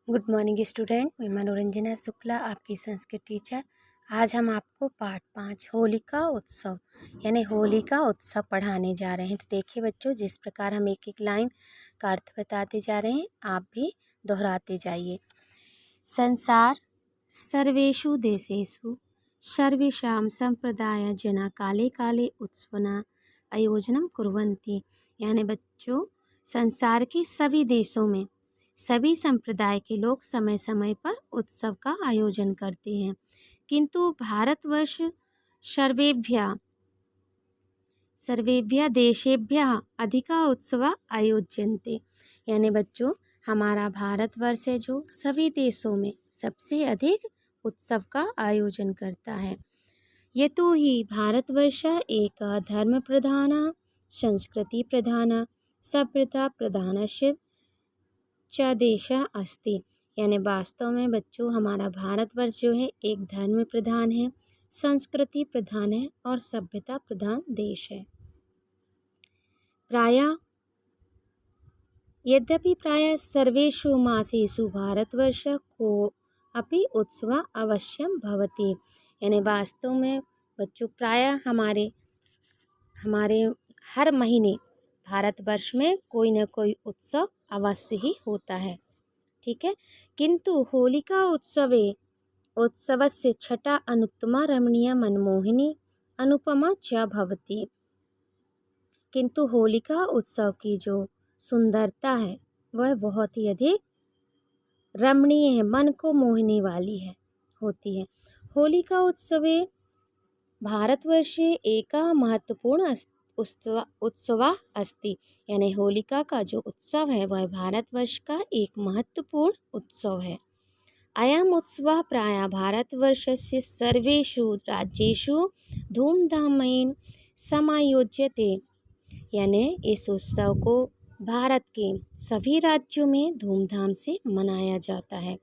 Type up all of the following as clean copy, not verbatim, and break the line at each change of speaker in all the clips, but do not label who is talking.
Good morning student, मैं मनोरंजना शुक्ला आपकी संस्कृत टीचर। आज हम आपको पाठ 5 होलिका उत्सव यानी होली का उत्सव पढ़ाने जा रहे हैं। तो देखिए बच्चों, जिस प्रकार हम एक एक लाइन का अर्थ बताते जा रहे हैं, आप भी दोहराते जाइए। संसार सर्वेषु देशेषु सर्वेषां संप्रदाय जना काले काले उत्सवना आयोजनम कुर्वन्ति। यानी बच्चों, संसार के सभी देशों में सभी संप्रदाय के लोग समय समय पर उत्सव का आयोजन करते हैं, किंतु भारतवर्ष सर्वेभ्यः सर्वेभ्यः देशेभ्यः अधिका उत्सव आयोज्यन्ते। यानी बच्चों, हमारा भारतवर्ष है जो सभी देशों में सबसे अधिक उत्सव का आयोजन करता है। यतो हि भारतवर्ष एक धर्म प्रधान संस्कृति प्रधान सभ्यता प्रधानस्य च देश अस्ति। यानी वास्तव में बच्चों, हमारा भारतवर्ष जो है एक धर्म प्रधान है, संस्कृति प्रधान है और सभ्यता प्रधान देश है। यद्यपि प्रायः सर्वेषु मासेषु भारतवर्ष को अपि उत्सव अवश्यम भवति। यानी वास्तव में बच्चों, प्रायः हमारे हर महीने भारतवर्ष में कोई न कोई उत्सव अवश्य ही होता है। ठीक है, किंतु होलिका उत्सवस्य छटा अनुत्तमा रमणीय मनमोहिनी अनुपमा च भवति। किंतु होलिका उत्सव की जो सुंदरता है वह बहुत ही अधिक रमणीय है, मन को मोहने वाली होती है। होलिका उत्सवे भारतवर्षे एक महत्वपूर्ण उत्सव अस्ति। यानी होलिका का जो उत्सव है वह भारतवर्ष का एक महत्वपूर्ण उत्सव है। अयम उत्सव प्रायः भारतवर्षस्य सर्वेषु राज्येषु धूमधामेन समायोज्यते। यानी इस उत्सव को भारत के सभी राज्यों में धूमधाम से मनाया जाता है।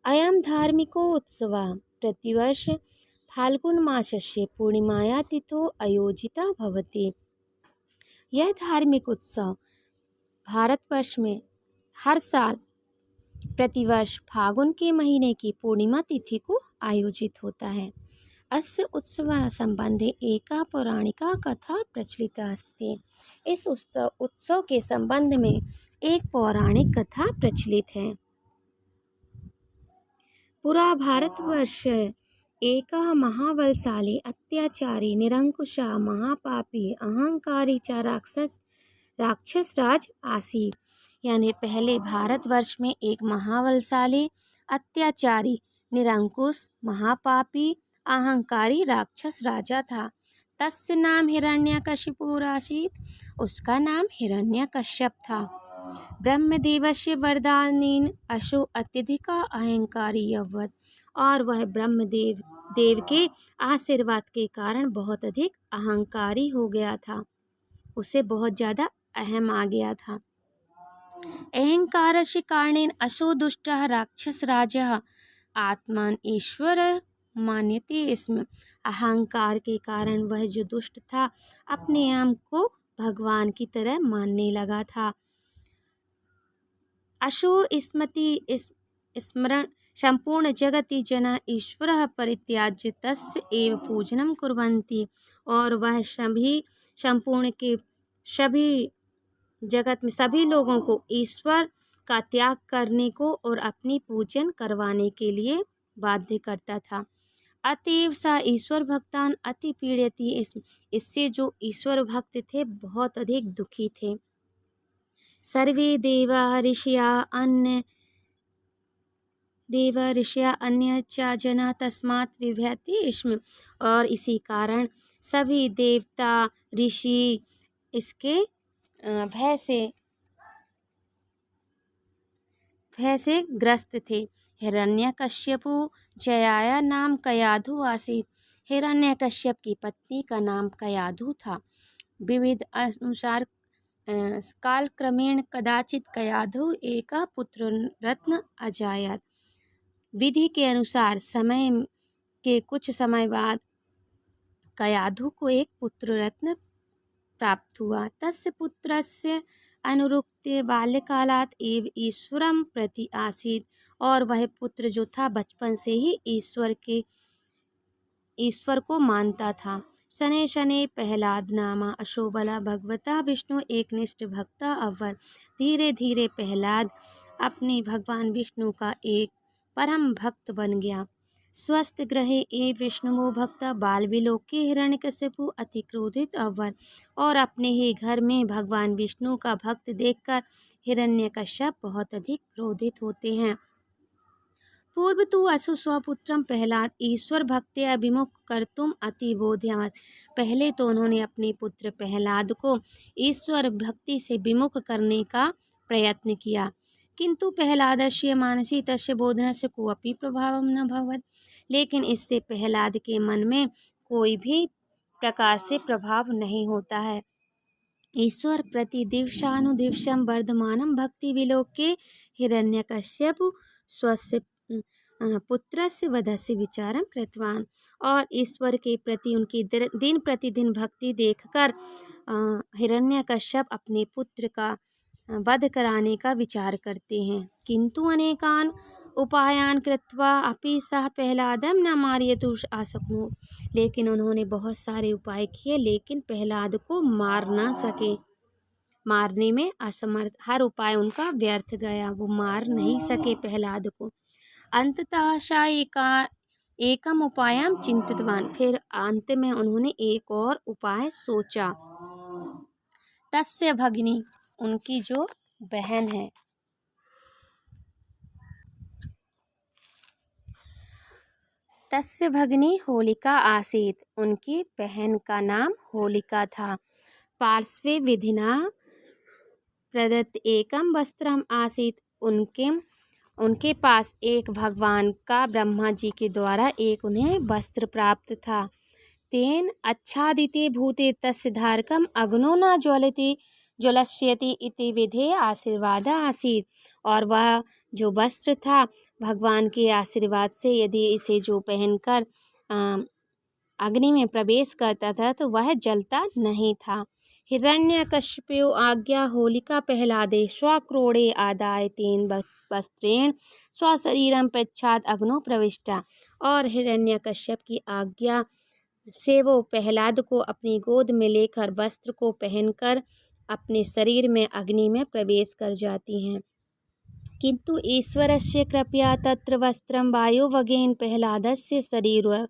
अयम धार्मिको उत्सव प्रतिवर्ष फाल्गुन मासस्य पूर्णिमाया तिथौ आयोजिता भवति। यह धार्मिक उत्सव भारतवर्ष में हर साल प्रतिवर्ष फाल्गुन के महीने की पूर्णिमा तिथि को आयोजित होता है। अस्य उत्सव संबंधे एका पौराणिका कथा प्रचलिता अस्ति। इस उत्सव के संबंध में एक पौराणिक कथा प्रचलित है। पुरा भारतवर्ष एक महाबलशाली अत्याचारी निरंकुश महापापी अहंकारी च राक्षस राज आसीत। यानी पहले भारतवर्ष में एक महाबलशाली अत्याचारी निरंकुश महापापी अहंकारी राक्षस राजा था। तस्य नाम हिरण्यकशिपुः आसीत्। उसका नाम हिरण्यकश्यप था। ब्रह्मदेवस्य वरदानेन अशो अत्यधिक अहंकारी अभवत्। और वह ब्रह्मदेव के आशीर्वाद के कारण बहुत अधिक अहंकारी हो गया था, उसे बहुत ज़्यादा अहम आ गया था। अहंकारस्य कारणेन अशो दुष्टः राक्षसराजः आत्मान ईश्वर मान्यते स्म। अहंकार के कारण वह जो दुष्ट था अपने आप को भगवान की तरह मानने लगा था। अशो स्मृति स्मरण संपूर्ण जगति जना ईश्वरः परित्याज्य तस्य एव पूजनम कुर्वन्ति। और वह सभी जगत में सभी लोगों को ईश्वर का त्याग करने को और अपनी पूजन करवाने के लिए बाध्य करता था। अतएव सा ईश्वर भक्तान अति पीड़यति। इससे जो ईश्वर भक्त थे बहुत अधिक दुखी थे। सर्वे देवा ऋषिया अन्य च जना तस्मात् विभ्यति स्म। और इसी कारण सभी देवता ऋषि इसके भय से ग्रस्त थे। हिरण्यकश्यपु जयाया नाम कयाधु आसीत्। हिरण्यकश्यप की पत्नी का नाम कयाधु था। विविध अनुसार कालक्रमेण कदाचित कयाधु एक पुत्र रत्न अजायत। विधि के अनुसार समय के कुछ समय बाद कयाधु को एक पुत्र रत्न प्राप्त हुआ। तस्य पुत्रस्य अनुरुक्ते बाल्यकालात् एव ईश्वरं प्रति आसीत्, और वह पुत्र जो था बचपन से ही ईश्वर को मानता था। शनै शनै प्रहलाद नामा अशोबला भगवता विष्णु एकनिष्ठ भक्ता अभवत्। धीरे धीरे प्रहलाद अपने भगवान विष्णु का एक परम भक्त बन गया। स्वस्थ ग्रहे एव विष्णुवो भक्ता बालविलोके हिरण्यकशिपु अति क्रोधित अभवत्। और अपने ही घर में भगवान विष्णु का भक्त देखकर हिरण्यकश्यप बहुत अधिक क्रोधित होते हैं। पूर्व तु असु स्वपुत्रम प्रहलाद ईश्वर भक्त्या विमुख कर्तुम अति बोधयामास। पहले तो उन्होंने अपने पुत्र प्रहलाद को ईश्वर भक्ति से विमुख करने का प्रयत्न किया, किंतु प्रहलादस्य मानसी तस्य बोधनस्य कोऽपि प्रभावं न भवत्। लेकिन इससे प्रहलाद के मन में कोई भी प्रकार से प्रभाव नहीं होता है। ईश्वर प्रति दिवसानुदिवसं वर्धमानं भक्ति विलोके हिरण्यकश्यप स्वस्य पुत्रस्य वधस्य विचारं कृतवान्। और ईश्वर के प्रति उनकी दिन प्रतिदिन भक्ति देखकर हिरण्यकश्यप अपने पुत्र का वध कराने का विचार करते हैं। किंतु अनेकान उपायान कृत्वा अपि सः प्रहलादं न मारयितुं आशक्नोत्। लेकिन उन्होंने बहुत सारे उपाय किए, लेकिन प्रहलाद को मार ना सके, मारने में असमर्थ। हर उपाय उनका व्यर्थ गया, वो मार नहीं सके प्रहलाद को। अंततः सा एकम उपायम चिंतितवान। फिर अंत में उन्होंने एक और उपाय सोचा। तस्य भगिनी, उनकी जो बहन है, तस्य भगिनी होलिका आसीत्। उनकी बहन का नाम होलिका था। पार्श्वे विधिना प्रदत्त एकम वस्त्रम आसीत्। उनके पास एक भगवान का ब्रह्मा जी के द्वारा एक उन्हें वस्त्र प्राप्त था। तेन आच्छादिते भूते तस्य धारकम अग्नो न ज्वलस्यति इति विधे आशीर्वाद आसीत्। और वह जो वस्त्र था भगवान के आशीर्वाद से यदि इसे जो पहनकर अग्नि में प्रवेश करता था तो वह जलता नहीं था। हिरण्यकशिपु आज्ञा होलिका प्रहलादे स्वक्रोडे आदाय तेन वस्त्रेण स्वशरीरं पश्चात अग्नो प्रविष्टा। और हिरण्यकश्यप की आज्ञा से वो प्रहलाद को अपनी गोद में लेकर वस्त्र को पहनकर अपने शरीर में अग्नि में प्रवेश कर जाती हैं। किंतु ईश्वरस्य कृपया तत्र वस्त्रं वायुवेगेन प्रहलादस्य शरीरे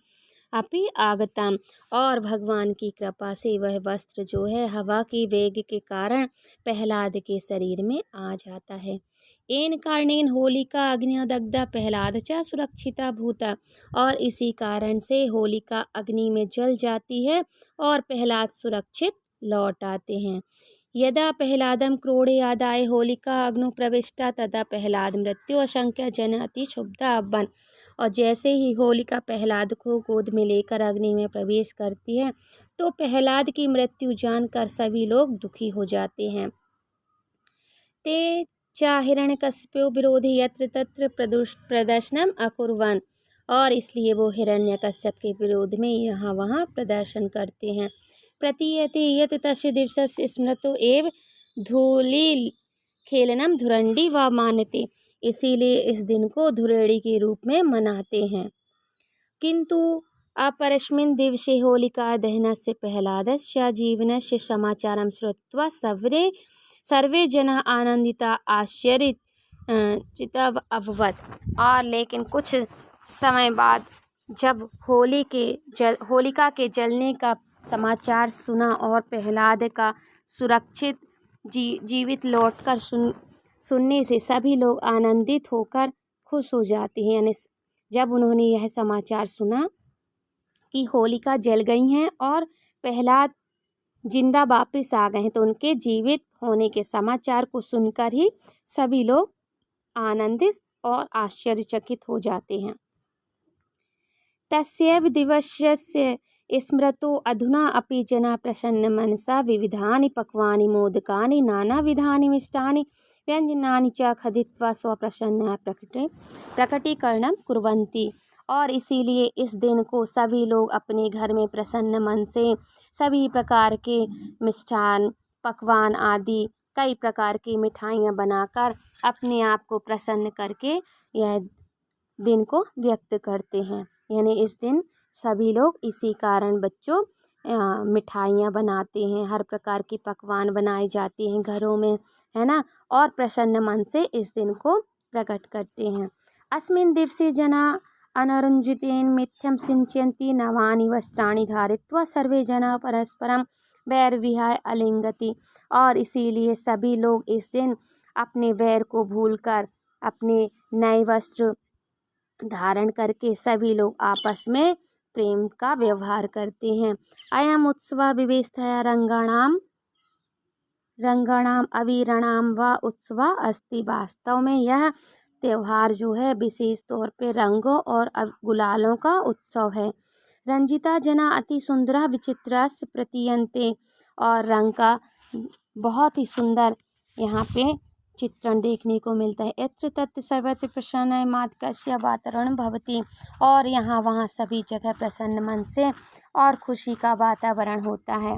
अपि आगतम। और भगवान की कृपा से वह वस्त्र जो है हवा की वेग के कारण प्रहलाद के शरीर में आ जाता है। एन कारणेन होलिका अग्निदग्धा प्रहलाद च सुरक्षिता भूता। और इसी कारण से होलिका अग्नि में जल जाती है और प्रहलाद सुरक्षित लौट आते हैं। यदा प्रहलादं क्रोडे आदाय होलिका अग्नो प्रविष्टा तदा प्रहलाद मृत्यु आशंक्य जन अति क्षुब्धा अभवन्। और जैसे ही होलिका प्रहलाद को गोद में लेकर अग्नि में प्रवेश करती है तो प्रहलाद की मृत्यु जानकर सभी लोग दुखी हो जाते हैं। ते च हिरण्यकशिपु विरोधी यत्र तत्र प्रदर्शनम अकुर्वन्। और इसलिए वो हिरण्यकश्यप के विरोध में यहाँ वहाँ प्रदर्शन करते हैं। प्रतीयते यत् तस्य दिवसस्य स्मृतो एव धूलिखेलनं धुरण्डी व मान्यते। इसीलिए इस दिन को धुरेड़ी के रूप में मनाते हैं। किंतु अपरस्मिन् दिवसे होलिका दहनस्य प्रहलादस्य जीवनस्य समाचारं श्रुत्वा सर्वे जनाः आनन्दिता आश्चर्यचकिताः अभवन्। और लेकिन कुछ समय बाद जब होलिका के जलने का समाचार सुना और प्रहलाद का सुरक्षित जीवित लौटकर सुनने से सभी लोग आनंदित होकर खुश हो जाते हैं। यानी जब उन्होंने यह समाचार सुना कि होलिका जल गई हैं और प्रहलाद जिंदा वापस आ गए हैं तो उनके जीवित होने के समाचार को सुनकर ही सभी लोग आनंदित और आश्चर्यचकित हो जाते हैं। तस्यैव दिवसस्य स्मृतो अधुना अपि जना प्रसन्न मनसा विविधानि पक्वानि मोदकानि नानाविधानि मिष्टानि व्यंजनानि च खादित्वा स्वप्रसन्नता प्रकटीकरणं कुर्वन्ति। और इसीलिए इस दिन को सभी लोग अपने घर में प्रसन्न मन से सभी प्रकार के मिष्ठान पकवान आदि कई प्रकार की मिठाइयाँ बनाकर अपने आप को प्रसन्न करके यह दिन को व्यक्त करते हैं। यानी इस दिन सभी लोग इसी कारण बच्चों मिठाइयाँ बनाते हैं, हर प्रकार के पकवान बनाए जाते हैं घरों में, है ना, और प्रसन्न मन से इस दिन को प्रकट करते हैं। अस्मिन् दिवसे जना अनरंजितेन मिथ्यम सिंचयन्ति नवानि वस्त्राणि धारित्वा सर्वे जना परस्परम वैर विहाय अलिंगति। और इसीलिए सभी लोग इस दिन अपने वैर को भूलकर अपने नए वस्त्र धारण करके सभी लोग आपस में प्रेम का व्यवहार करते हैं। अयम उत्सव विवेस्थया रंगाणाम अवीरणाम व उत्सव अस्ति। वास्तव में यह त्यौहार जो है विशेष तौर पे रंगों और गुलालों का उत्सव है। रंजिता जना अति सुंदरा विचित्रास्य प्रतीयन्ते। और रंग का बहुत ही सुंदर यहाँ पे चित्रण देखने को मिलता है। यत्र तत्र सर्वत्र प्रसन्न मातकस्य वातावरण भवति। और यहाँ वहाँ सभी जगह प्रसन्न मन से और खुशी का वातावरण होता है।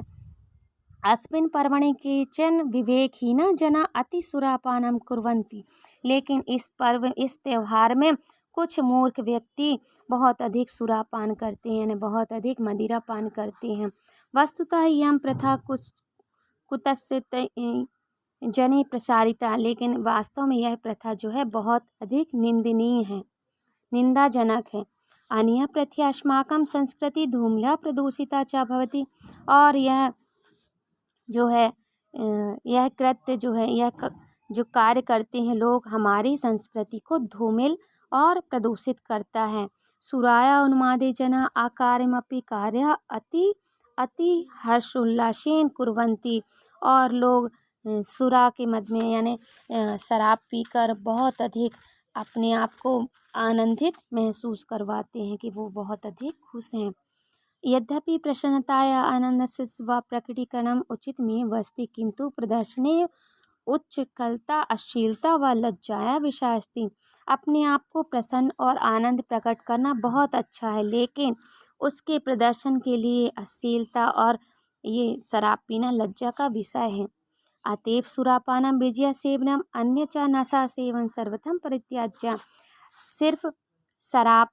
अस्मिन् पर्वणि केचन विवेकहीना जना अति सुरापानम कुर्वन्ति। लेकिन इस त्यौहार में कुछ मूर्ख व्यक्ति बहुत अधिक सुरापान करते हैं, बहुत अधिक मदिरा पान करते हैं। वस्तुतः यह प्रथा कुतस्य जने प्रसारिता। लेकिन वास्तव में यह प्रथा जो है बहुत अधिक निंदनीय है, निंदाजनक है। अनिया प्रथा अस्माकं संस्कृति धूम्ला प्रदूषिता च भवति। और यह जो है यह कृत्य जो है, यह जो कार्य करते हैं लोग, हमारी संस्कृति को धूमिल और प्रदूषित करता है। सुराया उन्मादे जना आकार्यमपि कार्य अति हर्षोल्लासेन कुर्वन्ति। और लोग सुरा के मद में यानी शराब पीकर बहुत अधिक अपने आप को आनंदित महसूस करवाते हैं कि वो बहुत अधिक खुश हैं। यद्यपि प्रसन्नताया आनंदस्य व प्रकटीकरणम उचितमेव अस्ति, किंतु प्रदर्शने उच्चकलता अश्लीलता व लज्जाया विषय अस्ति। अपने आप को प्रसन्न और आनंद प्रकट करना बहुत अच्छा है, लेकिन उसके प्रदर्शन के लिए अश्लीलता और ये शराब पीना लज्जा का विषय है। अतएव सुरापानम विजय सेवनम अन्य च नशा सेवन सर्वथम परित्याज्य। सिर्फ शराब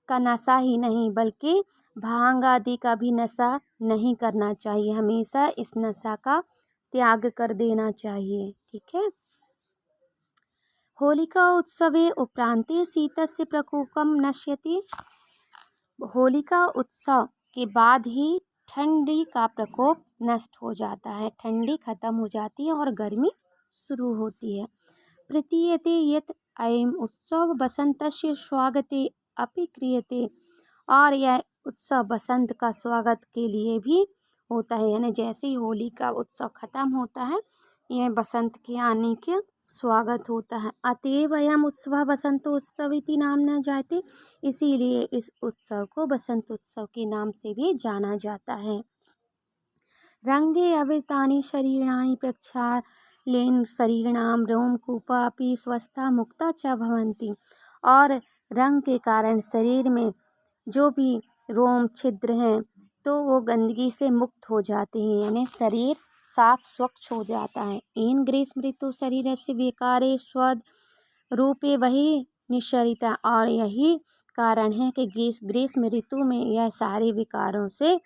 का नशा ही नहीं बल्कि भांग आदि का भी नशा नहीं करना चाहिए। हमेशा इस नशा का त्याग कर देना चाहिए। ठीक है। होलिका उत्सवे उपरांते शीतस्य प्रकोपम नश्यति। होलिका उत्सव के बाद ही ठंडी का प्रकोप नष्ट हो जाता है, ठंडी खत्म हो जाती है और गर्मी शुरू होती है। प्रतीयते यत् अयम् उत्सव बसंतस्य स्वागते अपि क्रियते। और यह उत्सव बसंत का स्वागत के लिए भी होता है, यानी जैसे ही होली का उत्सव खत्म होता है यह बसंत के आने के स्वागत होता है। अतएव अयम उत्सव बसंतोत्सव इति नामना जायते। इसीलिए इस उत्सव को बसंत उत्सव के नाम से भी जाना जाता है। रंगे अविरतानि शरीराणि प्रक्षालन शरीराणाम रोमकूपा अपि स्वस्था मुक्ता च भवन्ति। और रंग के कारण शरीर में जो भी रोम छिद्र हैं तो वो गंदगी से मुक्त हो जाते हैं, यानी शरीर साफ स्वच्छ हो जाता है। इन ग्रीष्म ऋतु शरीर से विकारे स्वद रूपे वही निश्चरिता। और यही कारण है कि ग्रीष्म ऋतु में यह सारे विकारों से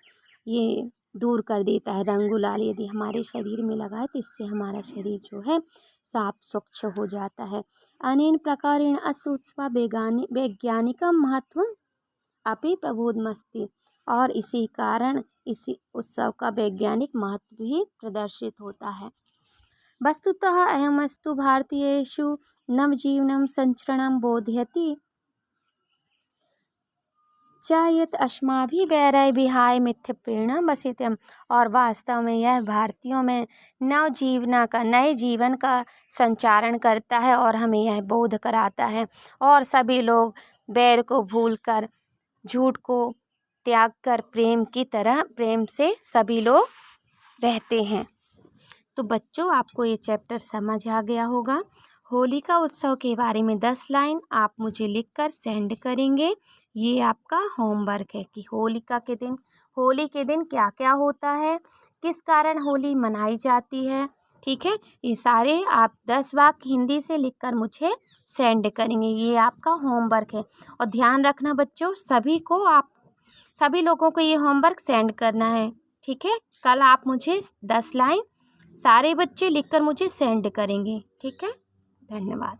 ये दूर कर देता है। रंग गुलाल यदि हमारे शरीर में लगा है तो इससे हमारा शरीर जो है साफ स्वच्छ हो जाता है। अनेन प्रकारेण अस्य उत्सव वैज्ञानिक महत्व अपि प्रबोधमस्ति। और इसी कारण इसी उत्सव का वैज्ञानिक महत्व भी प्रदर्शित होता है। वस्तुतः अयमस्तु भारतीयेषु नवजीवनं संचरणं बोधयति च यत् अस्माभिः वैरै विहाय मिथ्य प्रेरणा वसितम्। और वास्तव में यह भारतीयों में नए जीवन का संचारण करता है और हमें यह बोध कराता है। और सभी लोग वैर को भूलकर झूठ को त्याग कर प्रेम से सभी लोग रहते हैं। तो बच्चों आपको ये चैप्टर समझ आ गया होगा। होलिका उत्सव के बारे में 10 लाइन आप मुझे लिखकर सेंड करेंगे ये आपका होमवर्क है कि होलिका के दिन, होली के दिन क्या क्या होता है, किस कारण होली मनाई जाती है। ठीक है, ये सारे आप 10 वाक्य हिंदी से लिखकर मुझे सेंड करेंगे। ये आपका होमवर्क है। और ध्यान रखना बच्चों, सभी लोगों को ये होमवर्क सेंड करना है। ठीक है, कल आप मुझे 10 लाइन सारे बच्चे लिखकर मुझे सेंड करेंगे। ठीक है, धन्यवाद।